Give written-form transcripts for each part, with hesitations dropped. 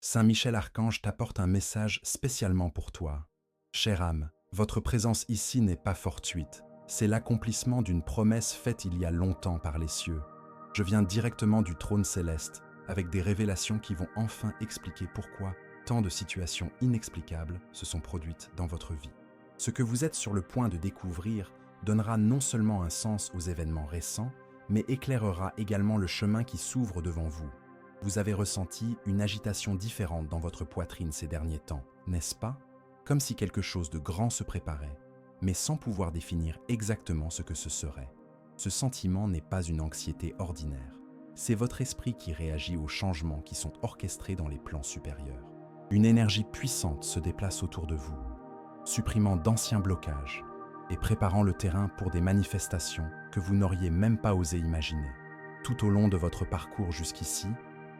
Saint Michel Archange t'apporte un message spécialement pour toi. Chère âme, votre présence ici n'est pas fortuite. C'est l'accomplissement d'une promesse faite il y a longtemps par les cieux. Je viens directement du trône céleste, avec des révélations qui vont enfin expliquer pourquoi tant de situations inexplicables se sont produites dans votre vie. Ce que vous êtes sur le point de découvrir donnera non seulement un sens aux événements récents, mais éclairera également le chemin qui s'ouvre devant vous. Vous avez ressenti une agitation différente dans votre poitrine ces derniers temps, n'est-ce pas? Comme si quelque chose de grand se préparait, mais sans pouvoir définir exactement ce que ce serait. Ce sentiment n'est pas une anxiété ordinaire. C'est votre esprit qui réagit aux changements qui sont orchestrés dans les plans supérieurs. Une énergie puissante se déplace autour de vous, supprimant d'anciens blocages et préparant le terrain pour des manifestations que vous n'auriez même pas osé imaginer. Tout au long de votre parcours jusqu'ici,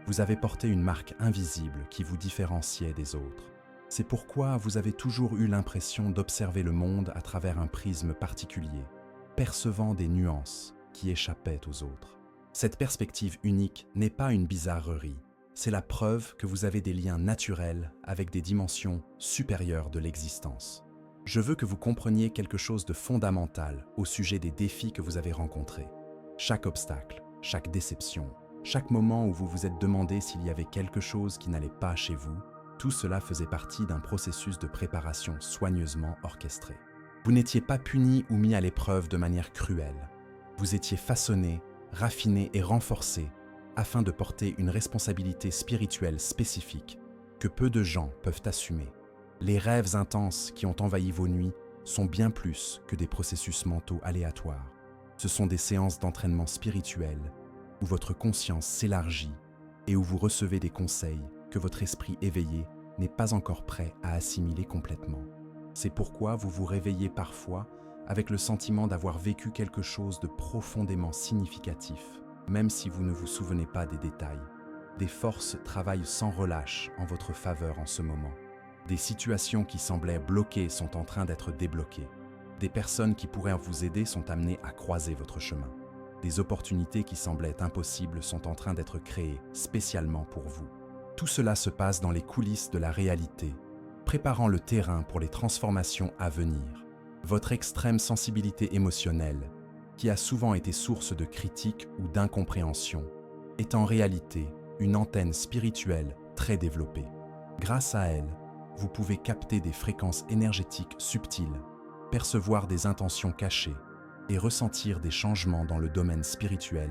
vous avez porté une marque invisible qui vous différenciait des autres. C'est pourquoi vous avez toujours eu l'impression d'observer le monde à travers un prisme particulier, percevant des nuances qui échappaient aux autres. Cette perspective unique n'est pas une bizarrerie, c'est la preuve que vous avez des liens naturels avec des dimensions supérieures de l'existence. Je veux que vous compreniez quelque chose de fondamental au sujet des défis que vous avez rencontrés. Chaque obstacle, chaque déception, chaque moment où vous vous êtes demandé s'il y avait quelque chose qui n'allait pas chez vous, tout cela faisait partie d'un processus de préparation soigneusement orchestré. Vous n'étiez pas puni ou mis à l'épreuve de manière cruelle. Vous étiez façonné, raffiné et renforcé afin de porter une responsabilité spirituelle spécifique que peu de gens peuvent assumer. Les rêves intenses qui ont envahi vos nuits sont bien plus que des processus mentaux aléatoires. Ce sont des séances d'entraînement spirituel où votre conscience s'élargit et où vous recevez des conseils que votre esprit éveillé n'est pas encore prêt à assimiler complètement. C'est pourquoi vous vous réveillez parfois avec le sentiment d'avoir vécu quelque chose de profondément significatif, même si vous ne vous souvenez pas des détails. Des forces travaillent sans relâche en votre faveur en ce moment. Des situations qui semblaient bloquées sont en train d'être débloquées. Des personnes qui pourraient vous aider sont amenées à croiser votre chemin. Des opportunités qui semblaient impossibles sont en train d'être créées spécialement pour vous. Tout cela se passe dans les coulisses de la réalité, préparant le terrain pour les transformations à venir. Votre extrême sensibilité émotionnelle, qui a souvent été source de critiques ou d'incompréhension, est en réalité une antenne spirituelle très développée. Grâce à elle, vous pouvez capter des fréquences énergétiques subtiles, percevoir des intentions cachées et ressentir des changements dans le domaine spirituel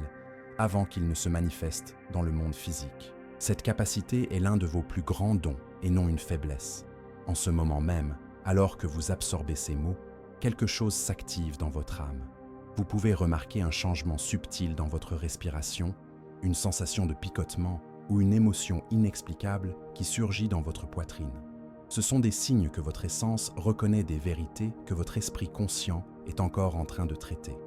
avant qu'ils ne se manifestent dans le monde physique. Cette capacité est l'un de vos plus grands dons et non une faiblesse. En ce moment même, alors que vous absorbez ces mots, quelque chose s'active dans votre âme. Vous pouvez remarquer un changement subtil dans votre respiration, une sensation de picotement ou une émotion inexplicable qui surgit dans votre poitrine. Ce sont des signes que votre essence reconnaît des vérités que votre esprit conscient est encore en train de traiter.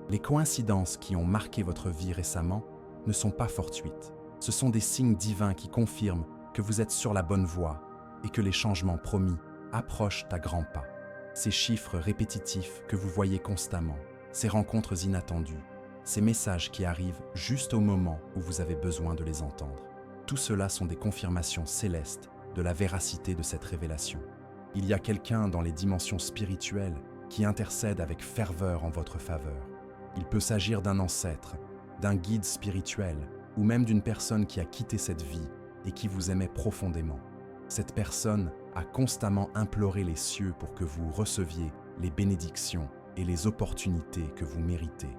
Les coïncidences qui ont marqué votre vie récemment ne sont pas fortuites. Ce sont des signes divins qui confirment que vous êtes sur la bonne voie et que les changements promis approchent à grands pas. Ces chiffres répétitifs que vous voyez constamment, ces rencontres inattendues, ces messages qui arrivent juste au moment où vous avez besoin de les entendre. Tout cela sont des confirmations célestes de la véracité de cette révélation. Il y a quelqu'un dans les dimensions spirituelles qui intercède avec ferveur en votre faveur. Il peut s'agir d'un ancêtre, d'un guide spirituel ou même d'une personne qui a quitté cette vie et qui vous aimait profondément. Cette personne a constamment imploré les cieux pour que vous receviez les bénédictions et les opportunités que vous méritez.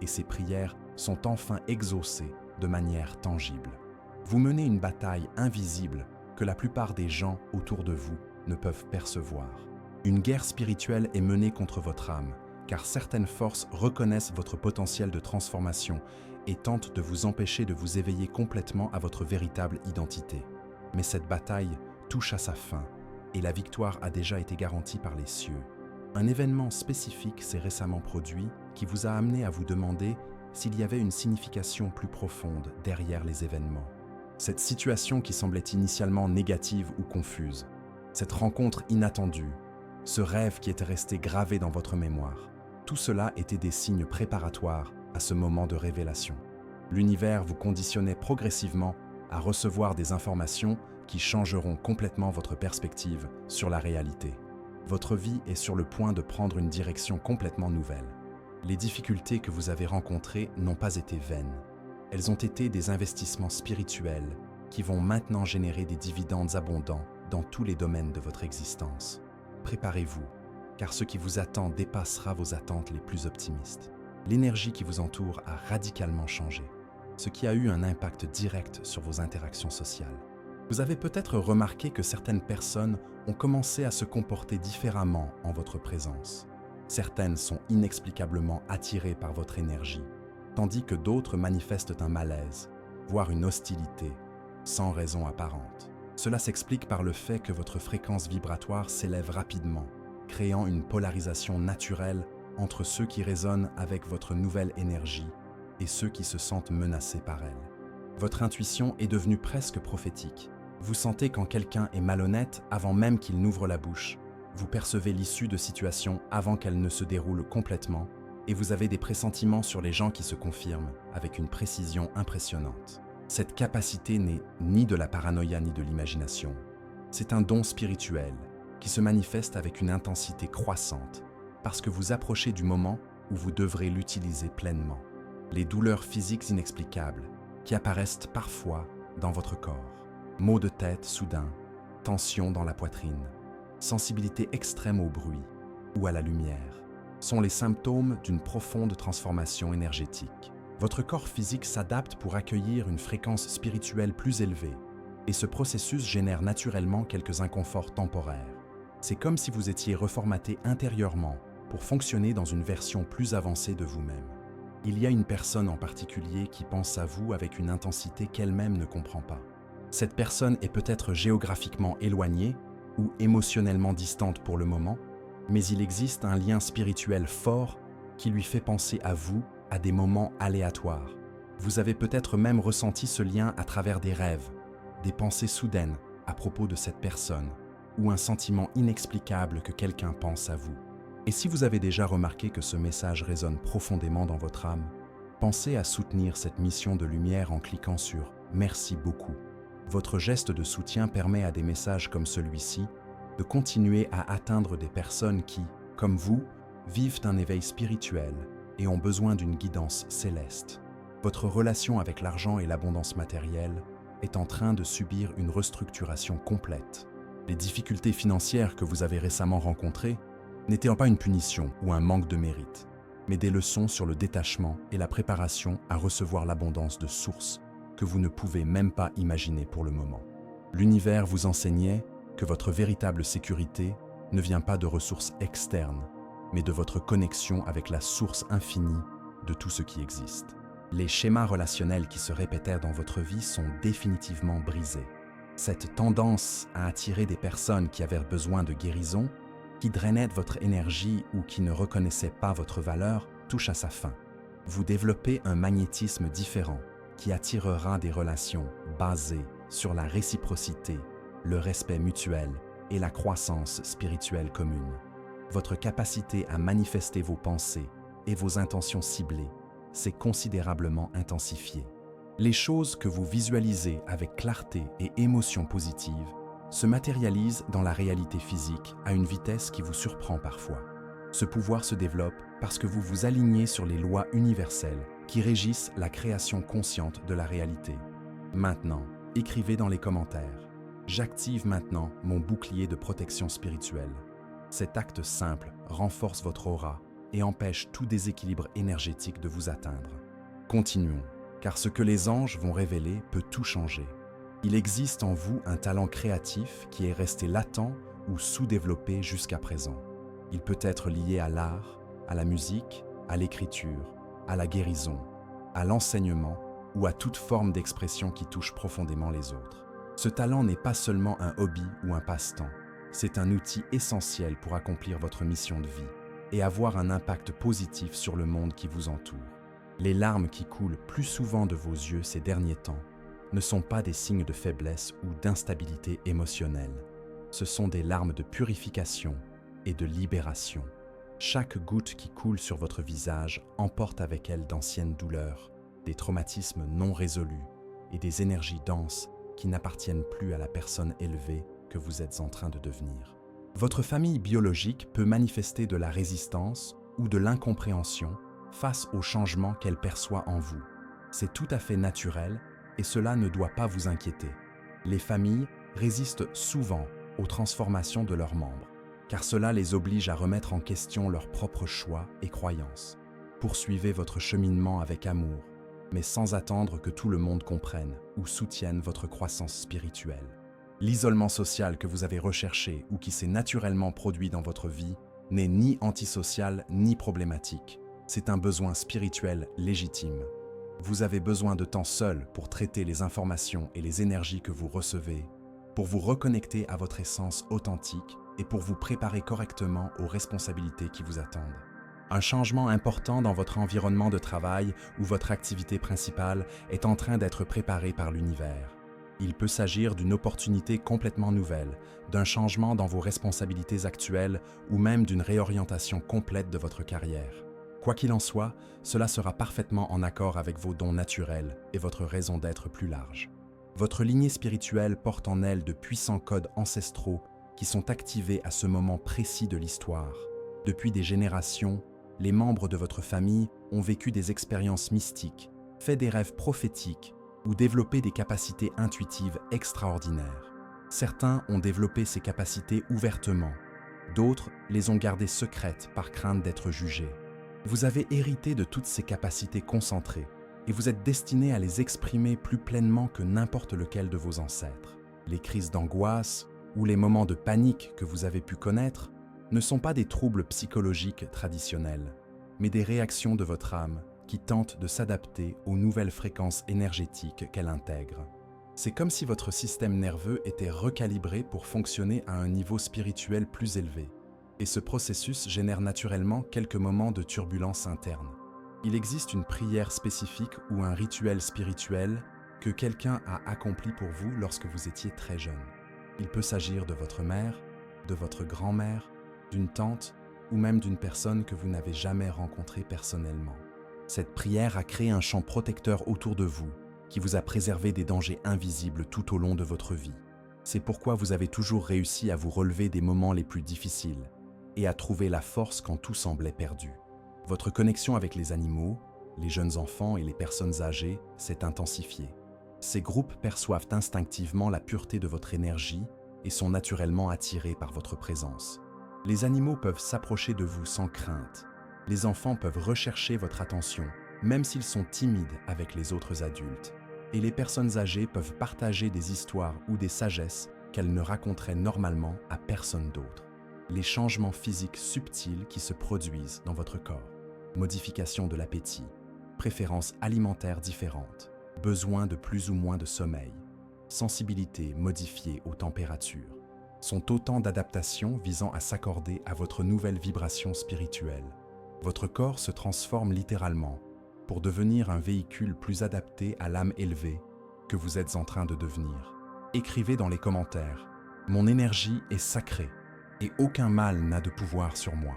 Et ces prières sont enfin exaucées de manière tangible. Vous menez une bataille invisible que la plupart des gens autour de vous ne peuvent percevoir. Une guerre spirituelle est menée contre votre âme, car certaines forces reconnaissent votre potentiel de transformation et tentent de vous empêcher de vous éveiller complètement à votre véritable identité. Mais cette bataille touche à sa fin, et la victoire a déjà été garantie par les cieux. Un événement spécifique s'est récemment produit qui vous a amené à vous demander s'il y avait une signification plus profonde derrière les événements. Cette situation qui semblait initialement négative ou confuse, cette rencontre inattendue, ce rêve qui était resté gravé dans votre mémoire, tout cela était des signes préparatoires à ce moment de révélation. L'univers vous conditionnait progressivement à recevoir des informations qui changeront complètement votre perspective sur la réalité. Votre vie est sur le point de prendre une direction complètement nouvelle. Les difficultés que vous avez rencontrées n'ont pas été vaines. Elles ont été des investissements spirituels qui vont maintenant générer des dividendes abondants dans tous les domaines de votre existence. Préparez-vous, car ce qui vous attend dépassera vos attentes les plus optimistes. L'énergie qui vous entoure a radicalement changé, ce qui a eu un impact direct sur vos interactions sociales. Vous avez peut-être remarqué que certaines personnes ont commencé à se comporter différemment en votre présence. Certaines sont inexplicablement attirées par votre énergie, tandis que d'autres manifestent un malaise, voire une hostilité, sans raison apparente. Cela s'explique par le fait que votre fréquence vibratoire s'élève rapidement, créant une polarisation naturelle entre ceux qui résonnent avec votre nouvelle énergie et ceux qui se sentent menacés par elle. Votre intuition est devenue presque prophétique. Vous sentez quand quelqu'un est malhonnête avant même qu'il n'ouvre la bouche. Vous percevez l'issue de situations avant qu'elles ne se déroulent complètement et vous avez des pressentiments sur les gens qui se confirment avec une précision impressionnante. Cette capacité n'est ni de la paranoïa ni de l'imagination. C'est un don spirituel qui se manifeste avec une intensité croissante parce que vous approchez du moment où vous devrez l'utiliser pleinement. Les douleurs physiques inexplicables qui apparaissent parfois dans votre corps. Maux de tête soudains, tension dans la poitrine, sensibilité extrême au bruit ou à la lumière sont les symptômes d'une profonde transformation énergétique. Votre corps physique s'adapte pour accueillir une fréquence spirituelle plus élevée et ce processus génère naturellement quelques inconforts temporaires. C'est comme si vous étiez reformaté intérieurement pour fonctionner dans une version plus avancée de vous-même. Il y a une personne en particulier qui pense à vous avec une intensité qu'elle-même ne comprend pas. Cette personne est peut-être géographiquement éloignée ou émotionnellement distante pour le moment, mais il existe un lien spirituel fort qui lui fait penser à vous à des moments aléatoires. Vous avez peut-être même ressenti ce lien à travers des rêves, des pensées soudaines à propos de cette personne, ou un sentiment inexplicable que quelqu'un pense à vous. Et si vous avez déjà remarqué que ce message résonne profondément dans votre âme, pensez à soutenir cette mission de lumière en cliquant sur « Merci beaucoup ». Votre geste de soutien permet à des messages comme celui-ci de continuer à atteindre des personnes qui, comme vous, vivent un éveil spirituel et ont besoin d'une guidance céleste. Votre relation avec l'argent et l'abondance matérielle est en train de subir une restructuration complète. Les difficultés financières que vous avez récemment rencontrées n'étaient pas une punition ou un manque de mérite, mais des leçons sur le détachement et la préparation à recevoir l'abondance de sources que vous ne pouvez même pas imaginer pour le moment. L'univers vous enseignait que votre véritable sécurité ne vient pas de ressources externes, mais de votre connexion avec la source infinie de tout ce qui existe. Les schémas relationnels qui se répétèrent dans votre vie sont définitivement brisés. Cette tendance à attirer des personnes qui avaient besoin de guérison, qui drainaient votre énergie ou qui ne reconnaissaient pas votre valeur, touche à sa fin. Vous développez un magnétisme différent qui attirera des relations basées sur la réciprocité, le respect mutuel et la croissance spirituelle commune. Votre capacité à manifester vos pensées et vos intentions ciblées s'est considérablement intensifiée. Les choses que vous visualisez avec clarté et émotion positive se matérialisent dans la réalité physique à une vitesse qui vous surprend parfois. Ce pouvoir se développe parce que vous vous alignez sur les lois universelles qui régissent la création consciente de la réalité. Maintenant, écrivez dans les commentaires « J'active maintenant mon bouclier de protection spirituelle ». Cet acte simple renforce votre aura et empêche tout déséquilibre énergétique de vous atteindre. Continuons, car ce que les anges vont révéler peut tout changer. Il existe en vous un talent créatif qui est resté latent ou sous-développé jusqu'à présent. Il peut être lié à l'art, à la musique, à l'écriture, à la guérison, à l'enseignement ou à toute forme d'expression qui touche profondément les autres. Ce talent n'est pas seulement un hobby ou un passe-temps, c'est un outil essentiel pour accomplir votre mission de vie et avoir un impact positif sur le monde qui vous entoure. Les larmes qui coulent plus souvent de vos yeux ces derniers temps ne sont pas des signes de faiblesse ou d'instabilité émotionnelle. Ce sont des larmes de purification et de libération. Chaque goutte qui coule sur votre visage emporte avec elle d'anciennes douleurs, des traumatismes non résolus et des énergies denses qui n'appartiennent plus à la personne élevée que vous êtes en train de devenir. Votre famille biologique peut manifester de la résistance ou de l'incompréhension face aux changements qu'elle perçoit en vous. C'est tout à fait naturel et cela ne doit pas vous inquiéter. Les familles résistent souvent aux transformations de leurs membres, car cela les oblige à remettre en question leurs propres choix et croyances. Poursuivez votre cheminement avec amour, mais sans attendre que tout le monde comprenne ou soutienne votre croissance spirituelle. L'isolement social que vous avez recherché ou qui s'est naturellement produit dans votre vie n'est ni antisocial ni problématique. C'est un besoin spirituel légitime. Vous avez besoin de temps seul pour traiter les informations et les énergies que vous recevez, pour vous reconnecter à votre essence authentique et pour vous préparer correctement aux responsabilités qui vous attendent. Un changement important dans votre environnement de travail ou votre activité principale est en train d'être préparé par l'univers. Il peut s'agir d'une opportunité complètement nouvelle, d'un changement dans vos responsabilités actuelles ou même d'une réorientation complète de votre carrière. Quoi qu'il en soit, cela sera parfaitement en accord avec vos dons naturels et votre raison d'être plus large. Votre lignée spirituelle porte en elle de puissants codes ancestraux qui sont activés à ce moment précis de l'histoire. Depuis des générations, les membres de votre famille ont vécu des expériences mystiques, fait des rêves prophétiques ou développé des capacités intuitives extraordinaires. Certains ont développé ces capacités ouvertement, d'autres les ont gardées secrètes par crainte d'être jugés. Vous avez hérité de toutes ces capacités concentrées et vous êtes destiné à les exprimer plus pleinement que n'importe lequel de vos ancêtres. Les crises d'angoisse ou les moments de panique que vous avez pu connaître ne sont pas des troubles psychologiques traditionnels, mais des réactions de votre âme qui tentent de s'adapter aux nouvelles fréquences énergétiques qu'elle intègre. C'est comme si votre système nerveux était recalibré pour fonctionner à un niveau spirituel plus élevé. Et ce processus génère naturellement quelques moments de turbulence interne. Il existe une prière spécifique ou un rituel spirituel que quelqu'un a accompli pour vous lorsque vous étiez très jeune. Il peut s'agir de votre mère, de votre grand-mère, d'une tante ou même d'une personne que vous n'avez jamais rencontrée personnellement. Cette prière a créé un champ protecteur autour de vous qui vous a préservé des dangers invisibles tout au long de votre vie. C'est pourquoi vous avez toujours réussi à vous relever des moments les plus difficiles et à trouver la force quand tout semblait perdu. Votre connexion avec les animaux, les jeunes enfants et les personnes âgées s'est intensifiée. Ces groupes perçoivent instinctivement la pureté de votre énergie et sont naturellement attirés par votre présence. Les animaux peuvent s'approcher de vous sans crainte. Les enfants peuvent rechercher votre attention, même s'ils sont timides avec les autres adultes. Et les personnes âgées peuvent partager des histoires ou des sagesses qu'elles ne raconteraient normalement à personne d'autre. Les changements physiques subtils qui se produisent dans votre corps, modification de l'appétit, préférences alimentaires différentes, besoin de plus ou moins de sommeil, sensibilité modifiée aux températures, sont autant d'adaptations visant à s'accorder à votre nouvelle vibration spirituelle. Votre corps se transforme littéralement pour devenir un véhicule plus adapté à l'âme élevée que vous êtes en train de devenir. Écrivez dans les commentaires « Mon énergie est sacrée et aucun mal n'a de pouvoir sur moi ».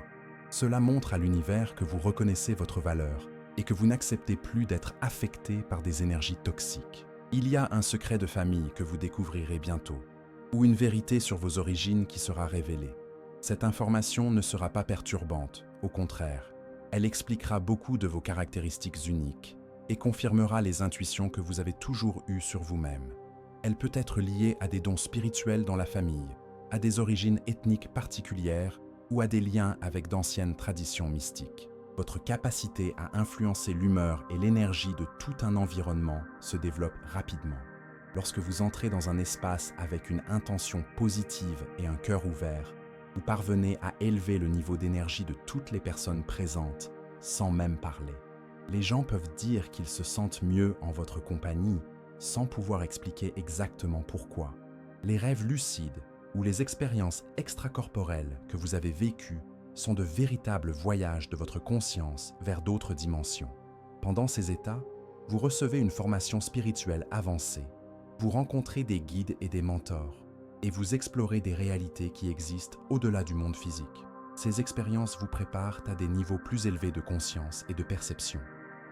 Cela montre à l'univers que vous reconnaissez votre valeur et que vous n'acceptez plus d'être affecté par des énergies toxiques. Il y a un secret de famille que vous découvrirez bientôt, ou une vérité sur vos origines qui sera révélée. Cette information ne sera pas perturbante, au contraire, elle expliquera beaucoup de vos caractéristiques uniques et confirmera les intuitions que vous avez toujours eues sur vous-même. Elle peut être liée à des dons spirituels dans la famille, à des origines ethniques particulières ou à des liens avec d'anciennes traditions mystiques. Votre capacité à influencer l'humeur et l'énergie de tout un environnement se développe rapidement. Lorsque vous entrez dans un espace avec une intention positive et un cœur ouvert, vous parvenez à élever le niveau d'énergie de toutes les personnes présentes sans même parler. Les gens peuvent dire qu'ils se sentent mieux en votre compagnie sans pouvoir expliquer exactement pourquoi. Les rêves lucides ou les expériences extracorporelles que vous avez vécues sont de véritables voyages de votre conscience vers d'autres dimensions. Pendant ces états, vous recevez une formation spirituelle avancée, vous rencontrez des guides et des mentors, et vous explorez des réalités qui existent au-delà du monde physique. Ces expériences vous préparent à des niveaux plus élevés de conscience et de perception.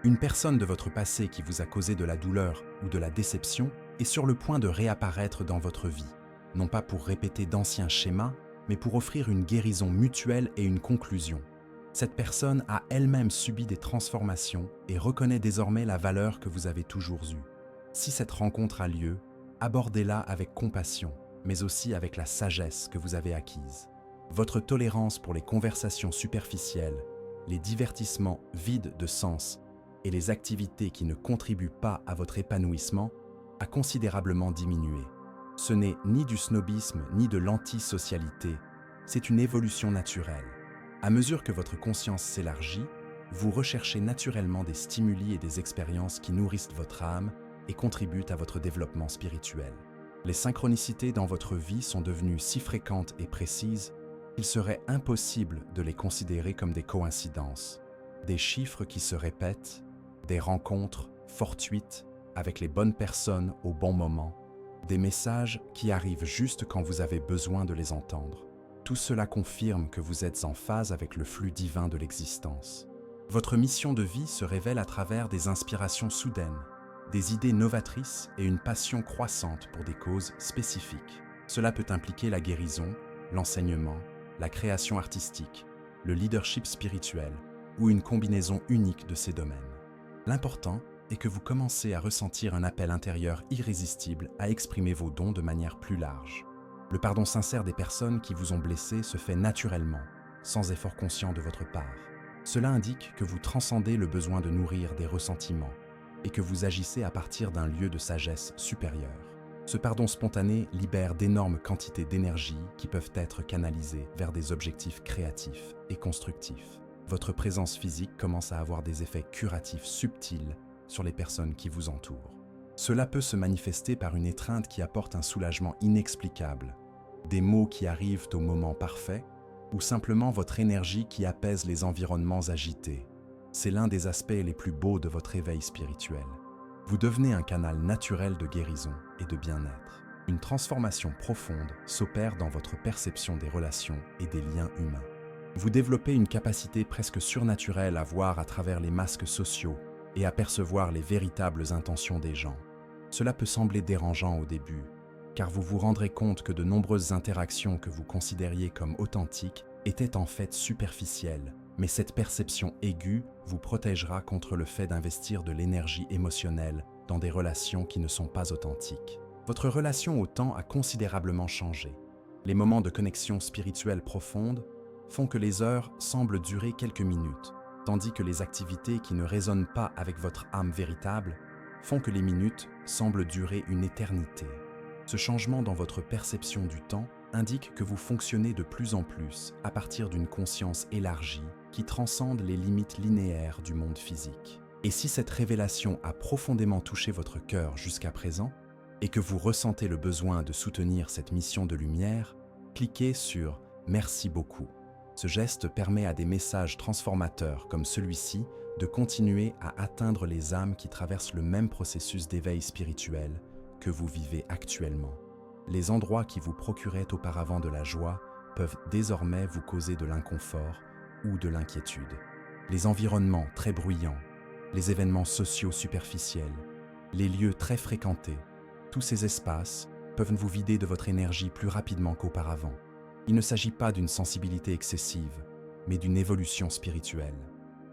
Une personne de votre passé qui vous a causé de la douleur ou de la déception est sur le point de réapparaître dans votre vie, non pas pour répéter d'anciens schémas, mais pour offrir une guérison mutuelle et une conclusion. Cette personne a elle-même subi des transformations et reconnaît désormais la valeur que vous avez toujours eue. Si cette rencontre a lieu, abordez-la avec compassion, mais aussi avec la sagesse que vous avez acquise. Votre tolérance pour les conversations superficielles, les divertissements vides de sens et les activités qui ne contribuent pas à votre épanouissement a considérablement diminué. Ce n'est ni du snobisme ni de l'antisocialité, c'est une évolution naturelle. À mesure que votre conscience s'élargit, vous recherchez naturellement des stimuli et des expériences qui nourrissent votre âme et contribuent à votre développement spirituel. Les synchronicités dans votre vie sont devenues si fréquentes et précises qu'il serait impossible de les considérer comme des coïncidences. Des chiffres qui se répètent, des rencontres fortuites avec les bonnes personnes au bon moment, des messages qui arrivent juste quand vous avez besoin de les entendre. Tout cela confirme que vous êtes en phase avec le flux divin de l'existence. Votre mission de vie se révèle à travers des inspirations soudaines, des idées novatrices et une passion croissante pour des causes spécifiques. Cela peut impliquer la guérison, l'enseignement, la création artistique, le leadership spirituel ou une combinaison unique de ces domaines. L'important est que vous commencez à ressentir un appel intérieur irrésistible à exprimer vos dons de manière plus large. Le pardon sincère des personnes qui vous ont blessé se fait naturellement, sans effort conscient de votre part. Cela indique que vous transcendez le besoin de nourrir des ressentiments et que vous agissez à partir d'un lieu de sagesse supérieure. Ce pardon spontané libère d'énormes quantités d'énergie qui peuvent être canalisées vers des objectifs créatifs et constructifs. Votre présence physique commence à avoir des effets curatifs subtils sur les personnes qui vous entourent. Cela peut se manifester par une étreinte qui apporte un soulagement inexplicable, des mots qui arrivent au moment parfait, ou simplement votre énergie qui apaise les environnements agités. C'est l'un des aspects les plus beaux de votre éveil spirituel. Vous devenez un canal naturel de guérison et de bien-être. Une transformation profonde s'opère dans votre perception des relations et des liens humains. Vous développez une capacité presque surnaturelle à voir à travers les masques sociaux et à percevoir les véritables intentions des gens. Cela peut sembler dérangeant au début, car vous vous rendrez compte que de nombreuses interactions que vous considériez comme authentiques étaient en fait superficielles, mais cette perception aiguë vous protégera contre le fait d'investir de l'énergie émotionnelle dans des relations qui ne sont pas authentiques. Votre relation au temps a considérablement changé. Les moments de connexion spirituelle profonde font que les heures semblent durer quelques minutes, tandis que les activités qui ne résonnent pas avec votre âme véritable font que les minutes semblent durer une éternité. Ce changement dans votre perception du temps indique que vous fonctionnez de plus en plus à partir d'une conscience élargie qui transcende les limites linéaires du monde physique. Et si cette révélation a profondément touché votre cœur jusqu'à présent, et que vous ressentez le besoin de soutenir cette mission de lumière, cliquez sur « Merci beaucoup ». Ce geste permet à des messages transformateurs comme celui-ci de continuer à atteindre les âmes qui traversent le même processus d'éveil spirituel que vous vivez actuellement. Les endroits qui vous procuraient auparavant de la joie peuvent désormais vous causer de l'inconfort ou de l'inquiétude. Les environnements très bruyants, les événements sociaux superficiels, les lieux très fréquentés, tous ces espaces peuvent vous vider de votre énergie plus rapidement qu'auparavant. Il ne s'agit pas d'une sensibilité excessive, mais d'une évolution spirituelle.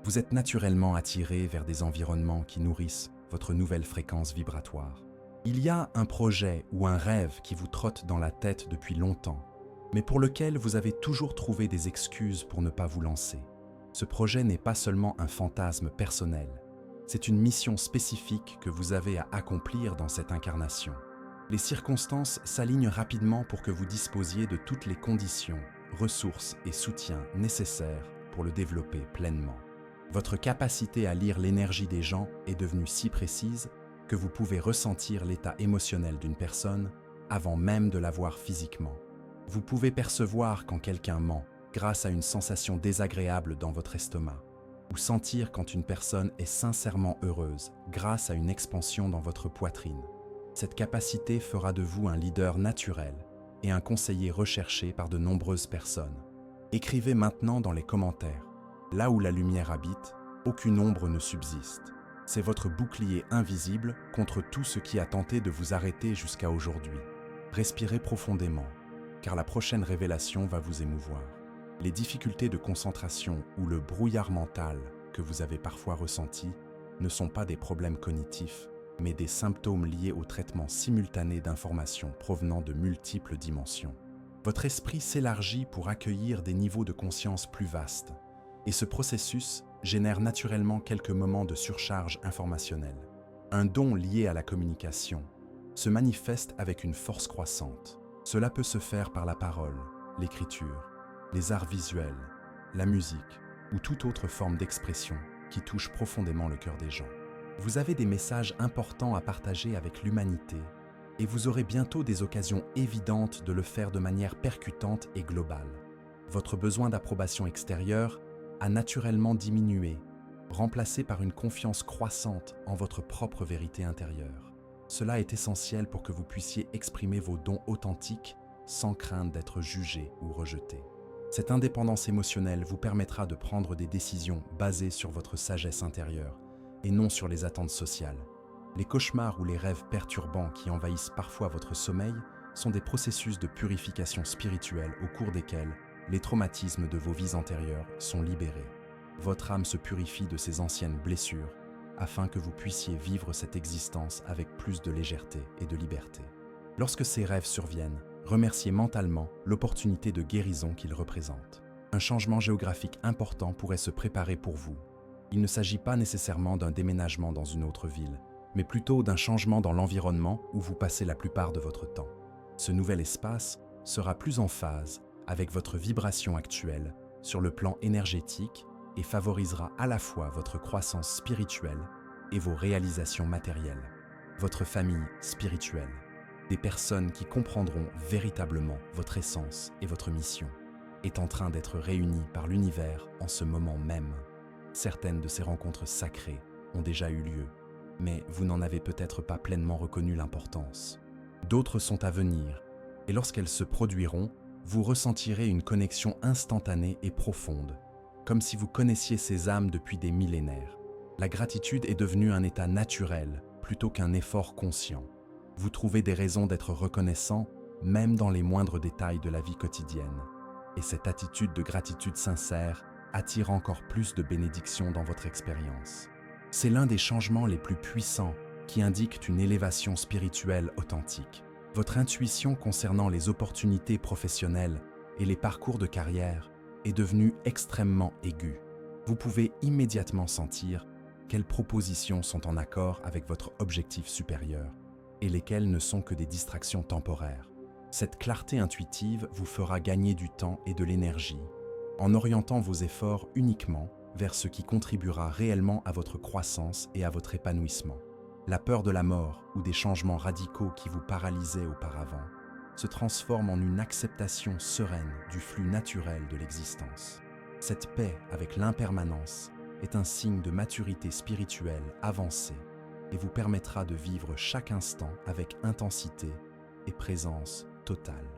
Vous êtes naturellement attiré vers des environnements qui nourrissent votre nouvelle fréquence vibratoire. Il y a un projet ou un rêve qui vous trotte dans la tête depuis longtemps, mais pour lequel vous avez toujours trouvé des excuses pour ne pas vous lancer. Ce projet n'est pas seulement un fantasme personnel, c'est une mission spécifique que vous avez à accomplir dans cette incarnation. Les circonstances s'alignent rapidement pour que vous disposiez de toutes les conditions, ressources et soutiens nécessaires pour le développer pleinement. Votre capacité à lire l'énergie des gens est devenue si précise que vous pouvez ressentir l'état émotionnel d'une personne avant même de la voir physiquement. Vous pouvez percevoir quand quelqu'un ment grâce à une sensation désagréable dans votre estomac, ou sentir quand une personne est sincèrement heureuse grâce à une expansion dans votre poitrine. Cette capacité fera de vous un leader naturel et un conseiller recherché par de nombreuses personnes. Écrivez maintenant dans les commentaires. Là où la lumière habite, aucune ombre ne subsiste. C'est votre bouclier invisible contre tout ce qui a tenté de vous arrêter jusqu'à aujourd'hui. Respirez profondément, car la prochaine révélation va vous émouvoir. Les difficultés de concentration ou le brouillard mental que vous avez parfois ressenti ne sont pas des problèmes cognitifs, mais des symptômes liés au traitement simultané d'informations provenant de multiples dimensions. Votre esprit s'élargit pour accueillir des niveaux de conscience plus vastes, et ce processus génère naturellement quelques moments de surcharge informationnelle. Un don lié à la communication se manifeste avec une force croissante. Cela peut se faire par la parole, l'écriture, les arts visuels, la musique ou toute autre forme d'expression qui touche profondément le cœur des gens. Vous avez des messages importants à partager avec l'humanité et vous aurez bientôt des occasions évidentes de le faire de manière percutante et globale. Votre besoin d'approbation extérieure a naturellement diminué, remplacé par une confiance croissante en votre propre vérité intérieure. Cela est essentiel pour que vous puissiez exprimer vos dons authentiques sans crainte d'être jugé ou rejeté. Cette indépendance émotionnelle vous permettra de prendre des décisions basées sur votre sagesse intérieure et non sur les attentes sociales. Les cauchemars ou les rêves perturbants qui envahissent parfois votre sommeil sont des processus de purification spirituelle au cours desquels les traumatismes de vos vies antérieures sont libérés. Votre âme se purifie de ses anciennes blessures afin que vous puissiez vivre cette existence avec plus de légèreté et de liberté. Lorsque ces rêves surviennent, remerciez mentalement l'opportunité de guérison qu'ils représentent. Un changement géographique important pourrait se préparer pour vous. Il ne s'agit pas nécessairement d'un déménagement dans une autre ville, mais plutôt d'un changement dans l'environnement où vous passez la plupart de votre temps. Ce nouvel espace sera plus en phase avec votre vibration actuelle sur le plan énergétique et favorisera à la fois votre croissance spirituelle et vos réalisations matérielles. Votre famille spirituelle, des personnes qui comprendront véritablement votre essence et votre mission, est en train d'être réunies par l'univers en ce moment même. Certaines de ces rencontres sacrées ont déjà eu lieu, mais vous n'en avez peut-être pas pleinement reconnu l'importance. D'autres sont à venir, et lorsqu'elles se produiront, vous ressentirez une connexion instantanée et profonde, comme si vous connaissiez ces âmes depuis des millénaires. La gratitude est devenue un état naturel plutôt qu'un effort conscient. Vous trouvez des raisons d'être reconnaissant, même dans les moindres détails de la vie quotidienne. Et cette attitude de gratitude sincère attire encore plus de bénédictions dans votre expérience. C'est l'un des changements les plus puissants qui indiquent une élévation spirituelle authentique. Votre intuition concernant les opportunités professionnelles et les parcours de carrière est devenue extrêmement aiguë. Vous pouvez immédiatement sentir quelles propositions sont en accord avec votre objectif supérieur et lesquelles ne sont que des distractions temporaires. Cette clarté intuitive vous fera gagner du temps et de l'énergie en orientant vos efforts uniquement vers ce qui contribuera réellement à votre croissance et à votre épanouissement. La peur de la mort ou des changements radicaux qui vous paralysaient auparavant se transforme en une acceptation sereine du flux naturel de l'existence. Cette paix avec l'impermanence est un signe de maturité spirituelle avancée et vous permettra de vivre chaque instant avec intensité et présence totale.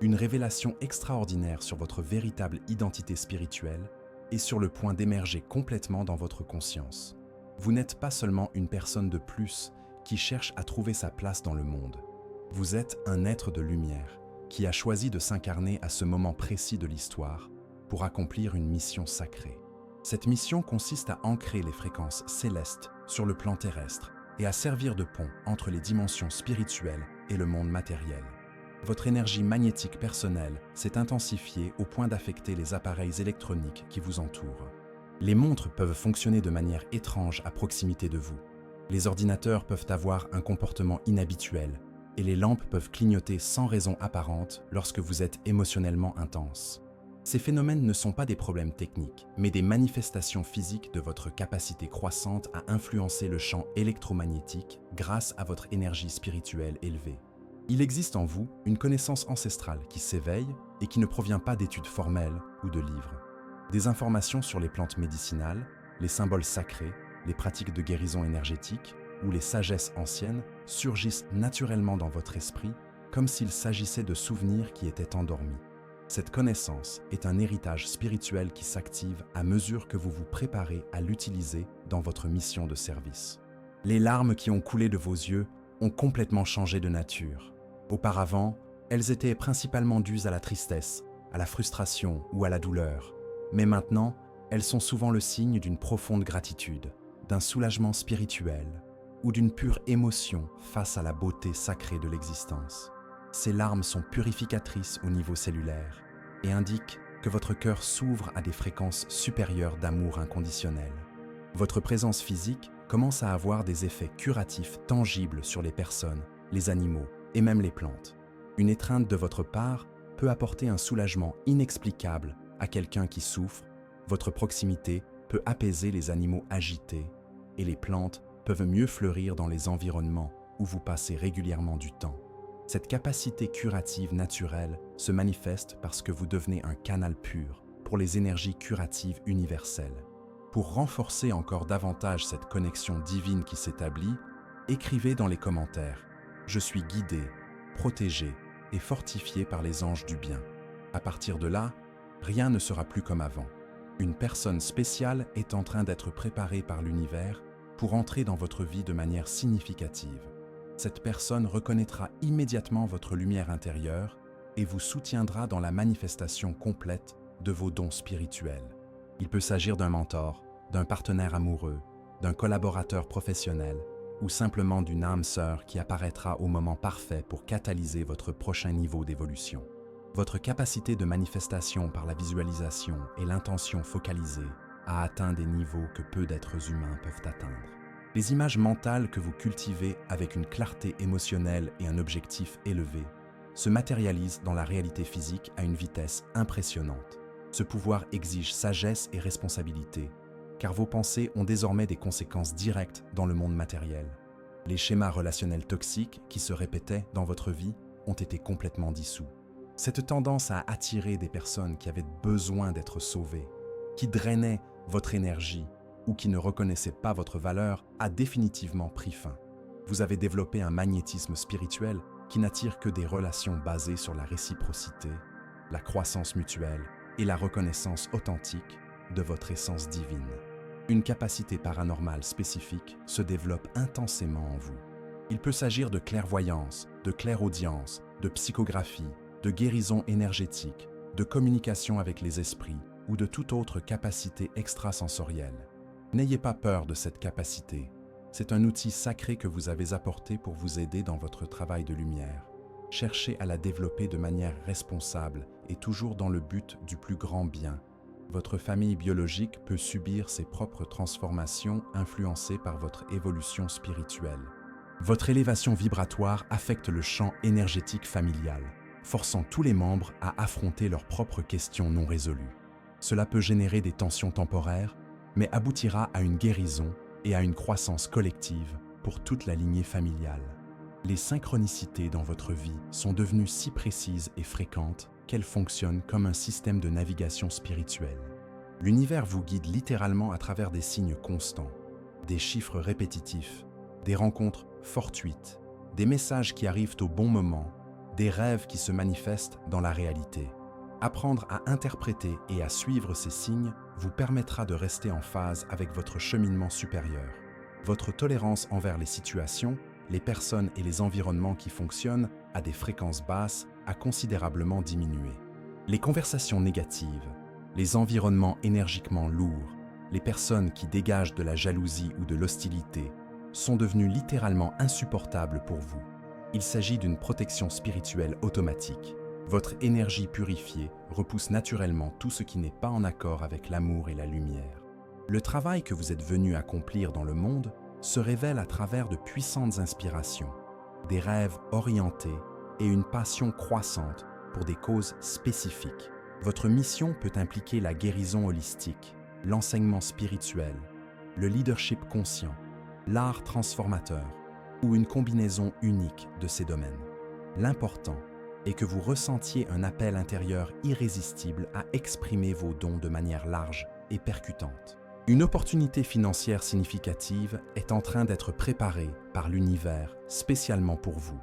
Une révélation extraordinaire sur votre véritable identité spirituelle est sur le point d'émerger complètement dans votre conscience. Vous n'êtes pas seulement une personne de plus qui cherche à trouver sa place dans le monde. Vous êtes un être de lumière qui a choisi de s'incarner à ce moment précis de l'histoire pour accomplir une mission sacrée. Cette mission consiste à ancrer les fréquences célestes sur le plan terrestre et à servir de pont entre les dimensions spirituelles et le monde matériel. Votre énergie magnétique personnelle s'est intensifiée au point d'affecter les appareils électroniques qui vous entourent. Les montres peuvent fonctionner de manière étrange à proximité de vous. Les ordinateurs peuvent avoir un comportement inhabituel et les lampes peuvent clignoter sans raison apparente lorsque vous êtes émotionnellement intense. Ces phénomènes ne sont pas des problèmes techniques, mais des manifestations physiques de votre capacité croissante à influencer le champ électromagnétique grâce à votre énergie spirituelle élevée. Il existe en vous une connaissance ancestrale qui s'éveille et qui ne provient pas d'études formelles ou de livres. Des informations sur les plantes médicinales, les symboles sacrés, les pratiques de guérison énergétique ou les sagesses anciennes surgissent naturellement dans votre esprit comme s'il s'agissait de souvenirs qui étaient endormis. Cette connaissance est un héritage spirituel qui s'active à mesure que vous vous préparez à l'utiliser dans votre mission de service. Les larmes qui ont coulé de vos yeux ont complètement changé de nature. Auparavant, elles étaient principalement dues à la tristesse, à la frustration ou à la douleur. Mais maintenant, elles sont souvent le signe d'une profonde gratitude, d'un soulagement spirituel ou d'une pure émotion face à la beauté sacrée de l'existence. Ces larmes sont purificatrices au niveau cellulaire et indiquent que votre cœur s'ouvre à des fréquences supérieures d'amour inconditionnel. Votre présence physique commence à avoir des effets curatifs tangibles sur les personnes, les animaux et même les plantes. Une étreinte de votre part peut apporter un soulagement inexplicable à quelqu'un qui souffre. Votre proximité peut apaiser les animaux agités et les plantes peuvent mieux fleurir dans les environnements où vous passez régulièrement du temps. Cette capacité curative naturelle se manifeste parce que vous devenez un canal pur pour les énergies curatives universelles. Pour renforcer encore davantage cette connexion divine qui s'établit, écrivez dans les commentaires « Je suis guidé, protégé et fortifié par les anges du bien ». À partir de là, rien ne sera plus comme avant. Une personne spéciale est en train d'être préparée par l'univers pour entrer dans votre vie de manière significative. Cette personne reconnaîtra immédiatement votre lumière intérieure et vous soutiendra dans la manifestation complète de vos dons spirituels. Il peut s'agir d'un mentor, d'un partenaire amoureux, d'un collaborateur professionnel ou simplement d'une âme sœur qui apparaîtra au moment parfait pour catalyser votre prochain niveau d'évolution. Votre capacité de manifestation par la visualisation et l'intention focalisée a atteint des niveaux que peu d'êtres humains peuvent atteindre. Les images mentales que vous cultivez avec une clarté émotionnelle et un objectif élevé se matérialisent dans la réalité physique à une vitesse impressionnante. Ce pouvoir exige sagesse et responsabilité, car vos pensées ont désormais des conséquences directes dans le monde matériel. Les schémas relationnels toxiques qui se répétaient dans votre vie ont été complètement dissous. Cette tendance à attirer des personnes qui avaient besoin d'être sauvées, qui drainaient votre énergie ou qui ne reconnaissaient pas votre valeur a définitivement pris fin. Vous avez développé un magnétisme spirituel qui n'attire que des relations basées sur la réciprocité, la croissance mutuelle et la reconnaissance authentique de votre essence divine. Une capacité paranormale spécifique se développe intensément en vous. Il peut s'agir de clairvoyance, de clairaudience, de psychographie, de guérison énergétique, de communication avec les esprits ou de toute autre capacité extrasensorielle. N'ayez pas peur de cette capacité. C'est un outil sacré que vous avez apporté pour vous aider dans votre travail de lumière. Cherchez à la développer de manière responsable et toujours dans le but du plus grand bien. Votre famille biologique peut subir ses propres transformations influencées par votre évolution spirituelle. Votre élévation vibratoire affecte le champ énergétique familial, forçant tous les membres à affronter leurs propres questions non résolues. Cela peut générer des tensions temporaires, mais aboutira à une guérison et à une croissance collective pour toute la lignée familiale. Les synchronicités dans votre vie sont devenues si précises et fréquentes qu'elles fonctionnent comme un système de navigation spirituelle. L'univers vous guide littéralement à travers des signes constants, des chiffres répétitifs, des rencontres fortuites, des messages qui arrivent au bon moment, des rêves qui se manifestent dans la réalité. Apprendre à interpréter et à suivre ces signes vous permettra de rester en phase avec votre cheminement supérieur. Votre tolérance envers les situations, les personnes et les environnements qui fonctionnent à des fréquences basses a considérablement diminué. Les conversations négatives, les environnements énergiquement lourds, les personnes qui dégagent de la jalousie ou de l'hostilité sont devenus littéralement insupportables pour vous. Il s'agit d'une protection spirituelle automatique. Votre énergie purifiée repousse naturellement tout ce qui n'est pas en accord avec l'amour et la lumière. Le travail que vous êtes venu accomplir dans le monde se révèle à travers de puissantes inspirations, des rêves orientés et une passion croissante pour des causes spécifiques. Votre mission peut impliquer la guérison holistique, l'enseignement spirituel, le leadership conscient, l'art transformateur ou une combinaison unique de ces domaines. L'important est que vous ressentiez un appel intérieur irrésistible à exprimer vos dons de manière large et percutante. Une opportunité financière significative est en train d'être préparée par l'univers spécialement pour vous.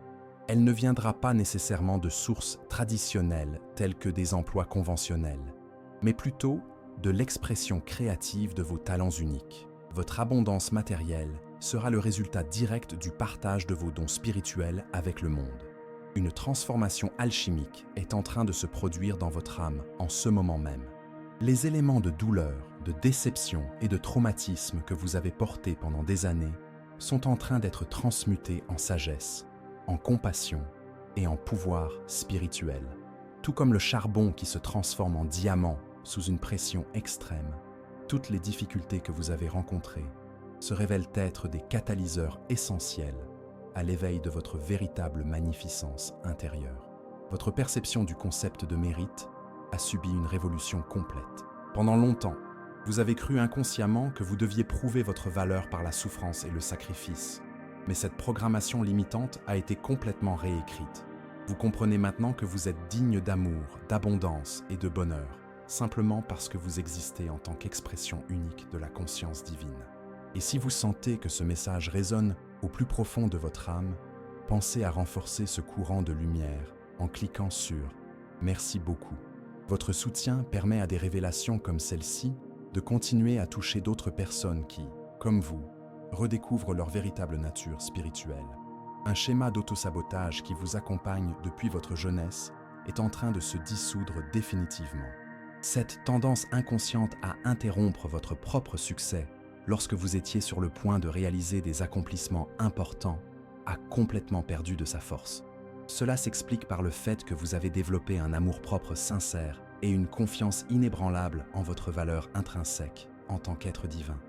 elle ne viendra pas nécessairement de sources traditionnelles telles que des emplois conventionnels, mais plutôt de l'expression créative de vos talents uniques. Votre abondance matérielle sera le résultat direct du partage de vos dons spirituels avec le monde. Une transformation alchimique est en train de se produire dans votre âme en ce moment même. Les éléments de douleur, de déception et de traumatisme que vous avez portés pendant des années sont en train d'être transmutés en sagesse, en compassion et en pouvoir spirituel. Tout comme le charbon qui se transforme en diamant sous une pression extrême, toutes les difficultés que vous avez rencontrées se révèlent être des catalyseurs essentiels à l'éveil de votre véritable magnificence intérieure. Votre perception du concept de mérite a subi une révolution complète. Pendant longtemps, vous avez cru inconsciemment que vous deviez prouver votre valeur par la souffrance et le sacrifice. Mais cette programmation limitante a été complètement réécrite. Vous comprenez maintenant que vous êtes digne d'amour, d'abondance et de bonheur, simplement parce que vous existez en tant qu'expression unique de la conscience divine. Et si vous sentez que ce message résonne au plus profond de votre âme, pensez à renforcer ce courant de lumière en cliquant sur « Merci beaucoup ». Votre soutien permet à des révélations comme celle-ci de continuer à toucher d'autres personnes qui, comme vous, redécouvrent leur véritable nature spirituelle. Un schéma d'autosabotage qui vous accompagne depuis votre jeunesse est en train de se dissoudre définitivement. Cette tendance inconsciente à interrompre votre propre succès lorsque vous étiez sur le point de réaliser des accomplissements importants a complètement perdu de sa force. Cela s'explique par le fait que vous avez développé un amour-propre sincère et une confiance inébranlable en votre valeur intrinsèque en tant qu'être divin.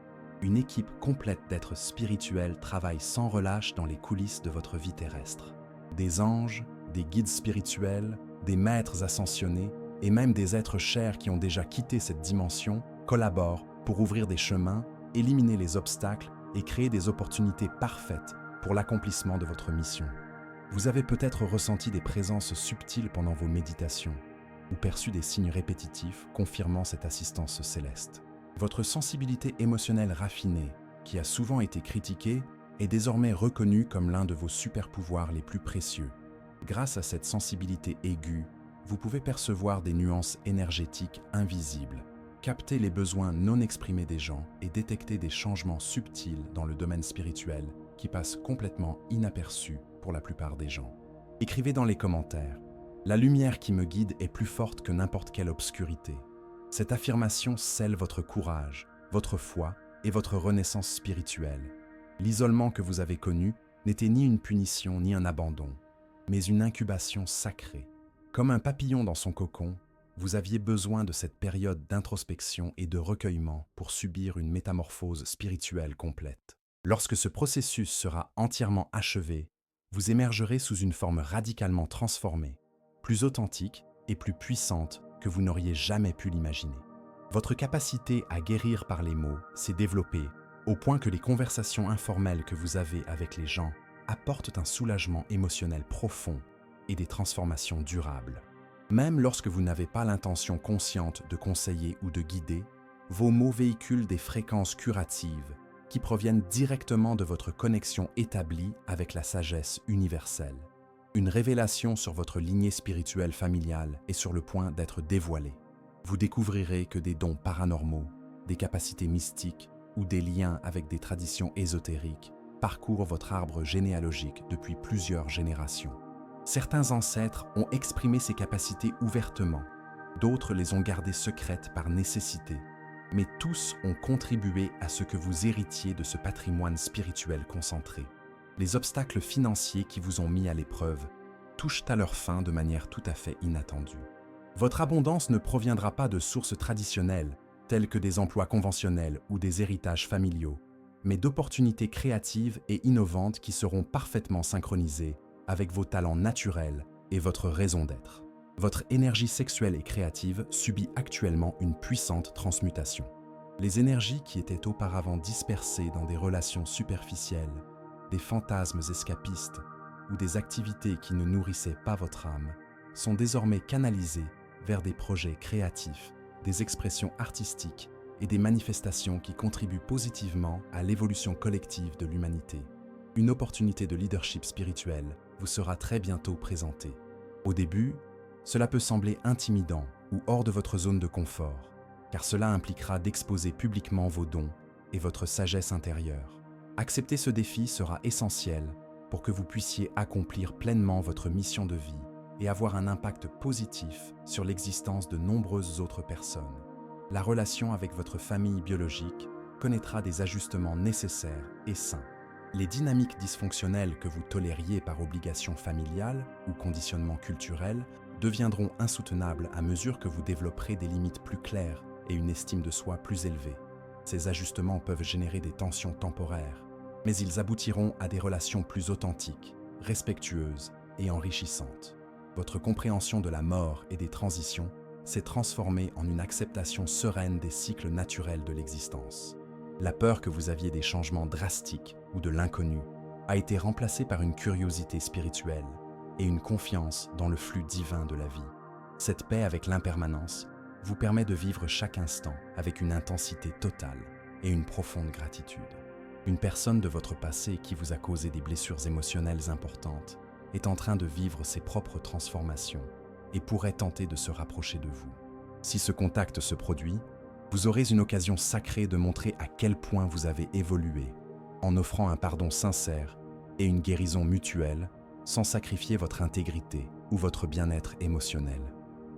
Une équipe complète d'êtres spirituels travaille sans relâche dans les coulisses de votre vie terrestre. Des anges, des guides spirituels, des maîtres ascensionnés et même des êtres chers qui ont déjà quitté cette dimension collaborent pour ouvrir des chemins, éliminer les obstacles et créer des opportunités parfaites pour l'accomplissement de votre mission. Vous avez peut-être ressenti des présences subtiles pendant vos méditations ou perçu des signes répétitifs confirmant cette assistance céleste. Votre sensibilité émotionnelle raffinée, qui a souvent été critiquée, est désormais reconnue comme l'un de vos super-pouvoirs les plus précieux. Grâce à cette sensibilité aiguë, vous pouvez percevoir des nuances énergétiques invisibles, capter les besoins non exprimés des gens et détecter des changements subtils dans le domaine spirituel qui passent complètement inaperçus pour la plupart des gens. Écrivez dans les commentaires « La lumière qui me guide est plus forte que n'importe quelle obscurité ». Cette affirmation scelle votre courage, votre foi et votre renaissance spirituelle. L'isolement que vous avez connu n'était ni une punition ni un abandon, mais une incubation sacrée. Comme un papillon dans son cocon, vous aviez besoin de cette période d'introspection et de recueillement pour subir une métamorphose spirituelle complète. Lorsque ce processus sera entièrement achevé, vous émergerez sous une forme radicalement transformée, plus authentique et plus puissante que vous n'auriez jamais pu l'imaginer. Votre capacité à guérir par les mots s'est développée au point que les conversations informelles que vous avez avec les gens apportent un soulagement émotionnel profond et des transformations durables. Même lorsque vous n'avez pas l'intention consciente de conseiller ou de guider, vos mots véhiculent des fréquences curatives qui proviennent directement de votre connexion établie avec la sagesse universelle. Une révélation sur votre lignée spirituelle familiale est sur le point d'être dévoilée. Vous découvrirez que des dons paranormaux, des capacités mystiques ou des liens avec des traditions ésotériques parcourent votre arbre généalogique depuis plusieurs générations. Certains ancêtres ont exprimé ces capacités ouvertement, d'autres les ont gardées secrètes par nécessité, mais tous ont contribué à ce que vous héritiez de ce patrimoine spirituel concentré. Les obstacles financiers qui vous ont mis à l'épreuve touchent à leur fin de manière tout à fait inattendue. Votre abondance ne proviendra pas de sources traditionnelles, telles que des emplois conventionnels ou des héritages familiaux, mais d'opportunités créatives et innovantes qui seront parfaitement synchronisées avec vos talents naturels et votre raison d'être. Votre énergie sexuelle et créative subit actuellement une puissante transmutation. Les énergies qui étaient auparavant dispersées dans des relations superficielles, des fantasmes escapistes ou des activités qui ne nourrissaient pas votre âme sont désormais canalisées vers des projets créatifs, des expressions artistiques et des manifestations qui contribuent positivement à l'évolution collective de l'humanité. Une opportunité de leadership spirituel vous sera très bientôt présentée. Au début, cela peut sembler intimidant ou hors de votre zone de confort, car cela impliquera d'exposer publiquement vos dons et votre sagesse intérieure. Accepter ce défi sera essentiel pour que vous puissiez accomplir pleinement votre mission de vie et avoir un impact positif sur l'existence de nombreuses autres personnes. La relation avec votre famille biologique connaîtra des ajustements nécessaires et sains. Les dynamiques dysfonctionnelles que vous tolériez par obligation familiale ou conditionnement culturel deviendront insoutenables à mesure que vous développerez des limites plus claires et une estime de soi plus élevée. Ces ajustements peuvent générer des tensions temporaires, mais ils aboutiront à des relations plus authentiques, respectueuses et enrichissantes. Votre compréhension de la mort et des transitions s'est transformée en une acceptation sereine des cycles naturels de l'existence. La peur que vous aviez des changements drastiques ou de l'inconnu a été remplacée par une curiosité spirituelle et une confiance dans le flux divin de la vie. Cette paix avec l'impermanence vous permet de vivre chaque instant avec une intensité totale et une profonde gratitude. Une personne de votre passé qui vous a causé des blessures émotionnelles importantes est en train de vivre ses propres transformations et pourrait tenter de se rapprocher de vous. Si ce contact se produit, vous aurez une occasion sacrée de montrer à quel point vous avez évolué, en offrant un pardon sincère et une guérison mutuelle, sans sacrifier votre intégrité ou votre bien-être émotionnel.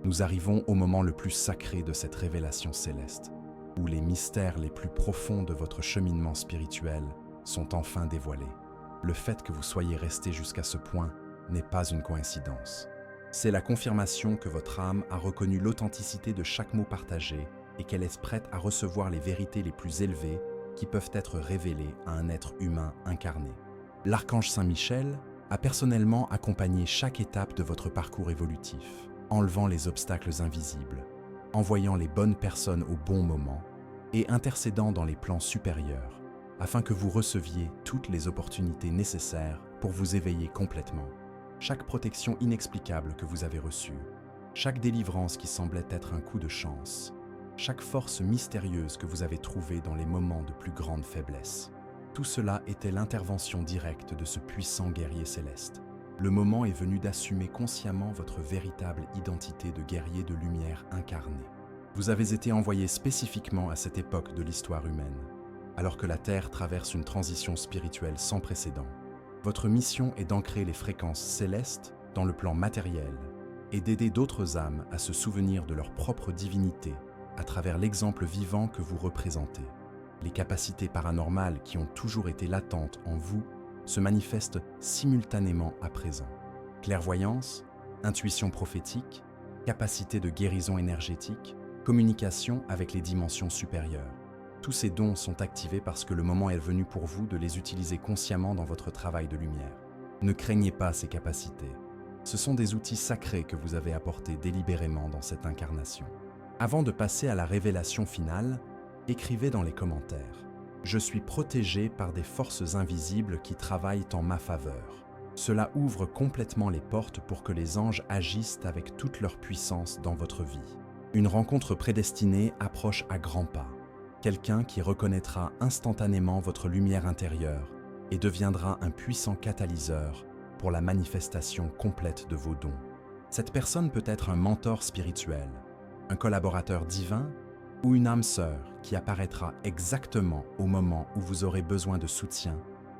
Nous arrivons au moment le plus sacré de cette révélation céleste, où les mystères les plus profonds de votre cheminement spirituel sont enfin dévoilés. Le fait que vous soyez resté jusqu'à ce point n'est pas une coïncidence. C'est la confirmation que votre âme a reconnu l'authenticité de chaque mot partagé et qu'elle est prête à recevoir les vérités les plus élevées qui peuvent être révélées à un être humain incarné. L'archange Saint-Michel a personnellement accompagné chaque étape de votre parcours évolutif, enlevant les obstacles invisibles, envoyant les bonnes personnes au bon moment et intercédant dans les plans supérieurs afin que vous receviez toutes les opportunités nécessaires pour vous éveiller complètement. Chaque protection inexplicable que vous avez reçue, chaque délivrance qui semblait être un coup de chance, chaque force mystérieuse que vous avez trouvée dans les moments de plus grande faiblesse. Tout cela était l'intervention directe de ce puissant guerrier céleste. Le moment est venu d'assumer consciemment votre véritable identité de guerrier de lumière incarné. Vous avez été envoyé spécifiquement à cette époque de l'histoire humaine, alors que la Terre traverse une transition spirituelle sans précédent. Votre mission est d'ancrer les fréquences célestes dans le plan matériel et d'aider d'autres âmes à se souvenir de leur propre divinité à travers l'exemple vivant que vous représentez. Les capacités paranormales qui ont toujours été latentes en vous se manifestent simultanément à présent. Clairvoyance, intuition prophétique, capacité de guérison énergétique, communication avec les dimensions supérieures. Tous ces dons sont activés parce que le moment est venu pour vous de les utiliser consciemment dans votre travail de lumière. Ne craignez pas ces capacités. Ce sont des outils sacrés que vous avez apportés délibérément dans cette incarnation. Avant de passer à la révélation finale, écrivez dans les commentaires « Je suis protégé par des forces invisibles qui travaillent en ma faveur ». Cela ouvre complètement les portes pour que les anges agissent avec toute leur puissance dans votre vie. Une rencontre prédestinée approche à grands pas. Quelqu'un qui reconnaîtra instantanément votre lumière intérieure et deviendra un puissant catalyseur pour la manifestation complète de vos dons. Cette personne peut être un mentor spirituel, un collaborateur divin ou une âme sœur qui apparaîtra exactement au moment où vous aurez besoin de soutien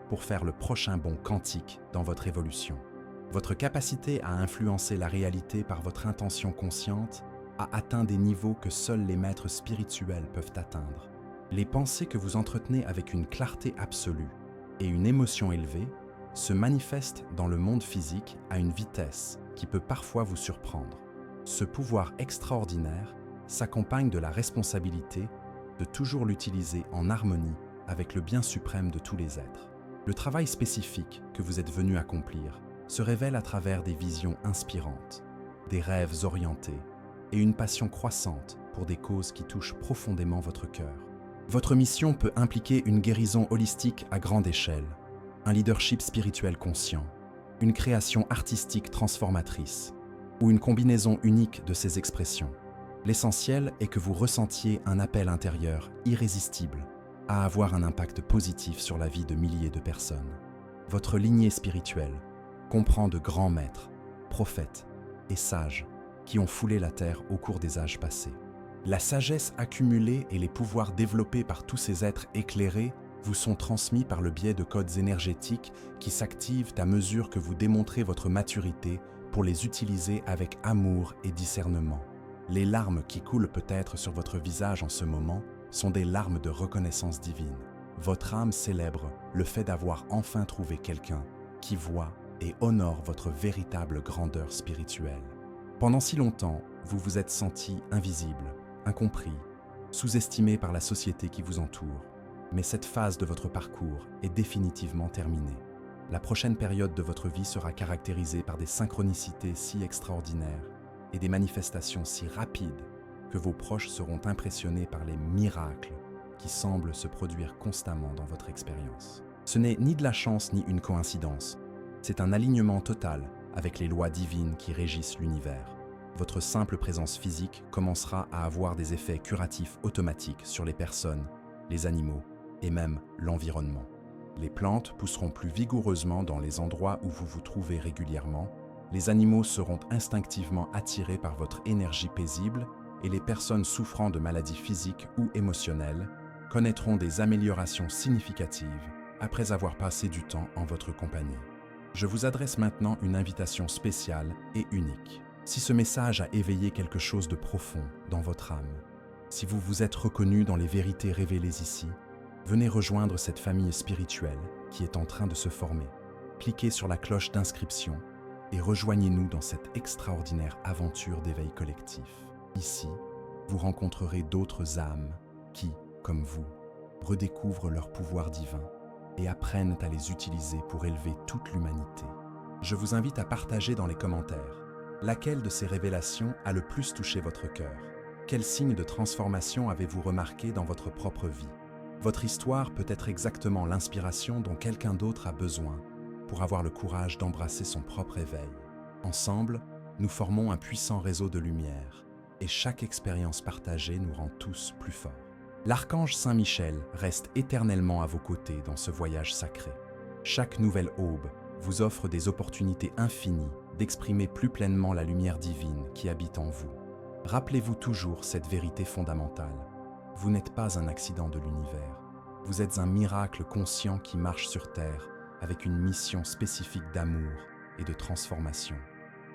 pour faire le prochain bond quantique dans votre évolution. Votre capacité à influencer la réalité par votre intention consciente a atteint des niveaux que seuls les maîtres spirituels peuvent atteindre. Les pensées que vous entretenez avec une clarté absolue et une émotion élevée se manifestent dans le monde physique à une vitesse qui peut parfois vous surprendre. Ce pouvoir extraordinaire s'accompagne de la responsabilité de toujours l'utiliser en harmonie avec le bien suprême de tous les êtres. Le travail spécifique que vous êtes venu accomplir se révèle à travers des visions inspirantes, des rêves orientés et une passion croissante pour des causes qui touchent profondément votre cœur. Votre mission peut impliquer une guérison holistique à grande échelle, un leadership spirituel conscient, une création artistique transformatrice ou une combinaison unique de ces expressions. L'essentiel est que vous ressentiez un appel intérieur irrésistible à avoir un impact positif sur la vie de milliers de personnes. Votre lignée spirituelle comprend de grands maîtres, prophètes et sages qui ont foulé la terre au cours des âges passés. La sagesse accumulée et les pouvoirs développés par tous ces êtres éclairés vous sont transmis par le biais de codes énergétiques qui s'activent à mesure que vous démontrez votre maturité pour les utiliser avec amour et discernement. Les larmes qui coulent peut-être sur votre visage en ce moment sont des larmes de reconnaissance divine. Votre âme célèbre le fait d'avoir enfin trouvé quelqu'un qui voit et honore votre véritable grandeur spirituelle. Pendant si longtemps, vous vous êtes senti invisible, incompris, sous-estimé par la société qui vous entoure. Mais cette phase de votre parcours est définitivement terminée. La prochaine période de votre vie sera caractérisée par des synchronicités si extraordinaires et des manifestations si rapides que vos proches seront impressionnés par les miracles qui semblent se produire constamment dans votre expérience. Ce n'est ni de la chance ni une coïncidence, c'est un alignement total avec les lois divines qui régissent l'univers. Votre simple présence physique commencera à avoir des effets curatifs automatiques sur les personnes, les animaux et même l'environnement. Les plantes pousseront plus vigoureusement dans les endroits où vous vous trouvez régulièrement, les animaux seront instinctivement attirés par votre énergie paisible et les personnes souffrant de maladies physiques ou émotionnelles connaîtront des améliorations significatives après avoir passé du temps en votre compagnie. Je vous adresse maintenant une invitation spéciale et unique. Si ce message a éveillé quelque chose de profond dans votre âme, si vous vous êtes reconnu dans les vérités révélées ici, venez rejoindre cette famille spirituelle qui est en train de se former. Cliquez sur la cloche d'inscription et rejoignez-nous dans cette extraordinaire aventure d'éveil collectif. Ici, vous rencontrerez d'autres âmes qui, comme vous, redécouvrent leur pouvoir divin et apprennent à les utiliser pour élever toute l'humanité. Je vous invite à partager dans les commentaires laquelle de ces révélations a le plus touché votre cœur. Quel signe de transformation avez-vous remarqué dans votre propre vie? Votre histoire peut être exactement l'inspiration dont quelqu'un d'autre a besoin pour avoir le courage d'embrasser son propre éveil. Ensemble, nous formons un puissant réseau de lumière et chaque expérience partagée nous rend tous plus forts. L'archange Saint-Michel reste éternellement à vos côtés dans ce voyage sacré. Chaque nouvelle aube vous offre des opportunités infinies d'exprimer plus pleinement la lumière divine qui habite en vous. Rappelez-vous toujours cette vérité fondamentale. Vous n'êtes pas un accident de l'univers. Vous êtes un miracle conscient qui marche sur Terre avec une mission spécifique d'amour et de transformation.